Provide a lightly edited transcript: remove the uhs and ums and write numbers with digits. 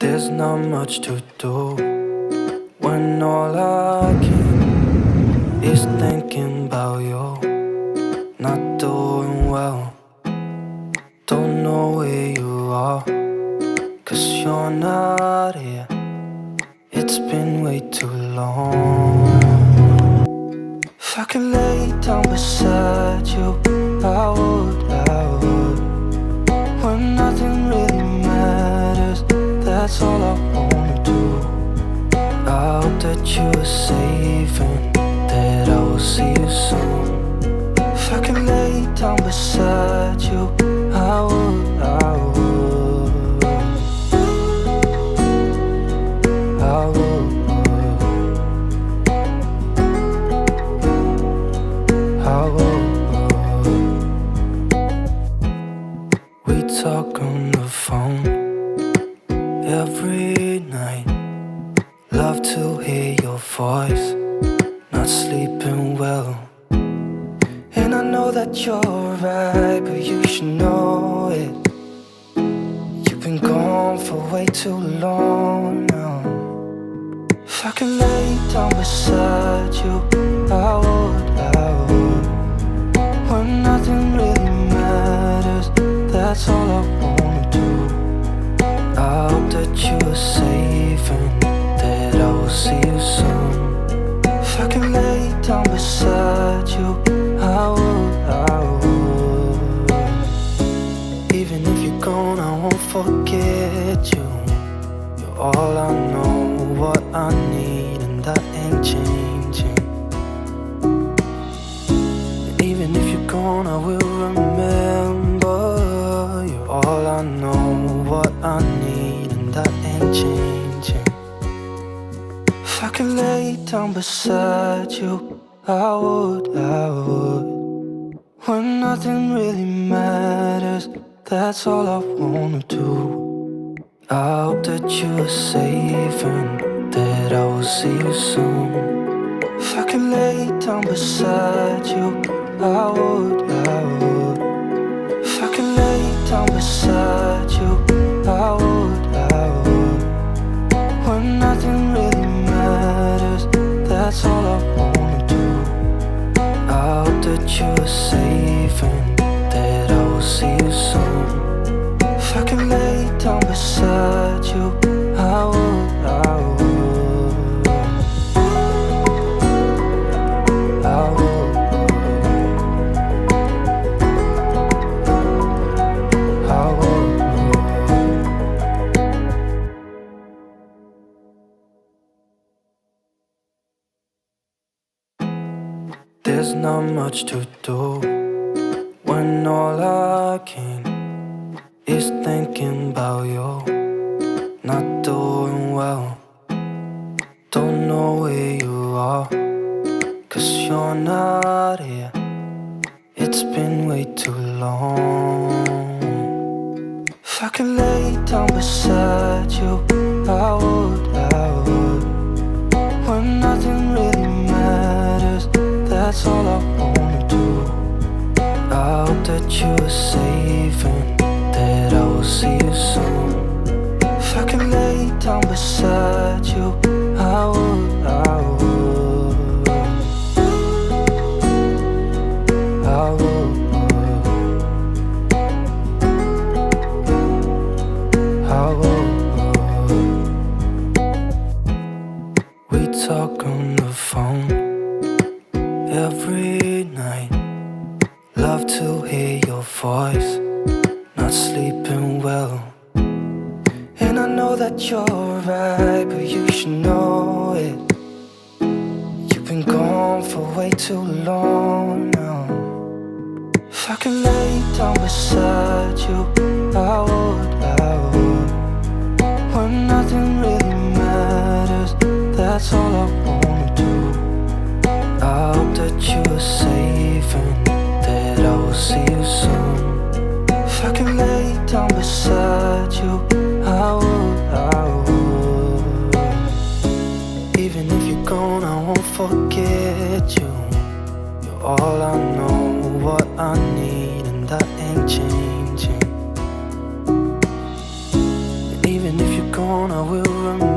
There's not much to do when all I can is thinking about you. Not doing well, don't know where you are, 'cause you're not here. It's been way too long. If I could lay down beside you, I would. When nothing really matters, that's all I wanna do. I hope that you are safe and that I will see you soon. If I could lay down beside you, I would. I would. I would. We talk on the phone every night. Love to hear your voice. Not sleeping well, and I know that you're right, but you should know it. You've been gone for way too long now. If I could lay down beside you, I would. When nothing really matters, that's all I wanna do. I hope that you are safe and that I will see you soon. If I can lay down beside you, I would. Even if you're gone, I won't forget you. You're all I know, what I need, and that ain't changing. And even if you're gone, I will remember. You're all I know, what I need, and that ain't changing. If I could lay down beside you, I would. When nothing really matters, that's all I wanna do. I hope that you are safe and that I will see you soon. If I could lay down beside you, I would. If I could lay down beside you, I would. When nothing really matters, that's all I wanna do. I hope that you are safe and that I will see you soon. If I could lay down beside you, I would. I would. There's not much to do when all I can is thinking about you. Not doing well, don't know where you are, 'cause you're not here. It's been way too long. If I could lay down beside you, I would. When nothing really matters, that's all I wanna do. I hope that you are safe and that I will see you soon. If I could lay down beside you, I would. I would. I would. We talk on the phone every night. Love to hear your voice. Not sleeping well, and I know that you're right, but you should know it. You've been gone for way too long now. If I could lay down beside you, I would. When nothing really matters, that's all I wanna do. I hope that you are safe and that I will see you soon. If I could lay down beside you, I would. Even if you're gone, I won't forget you. You're all I know, what I need, and that ain't changing. And even if you're gone, gone, I will remember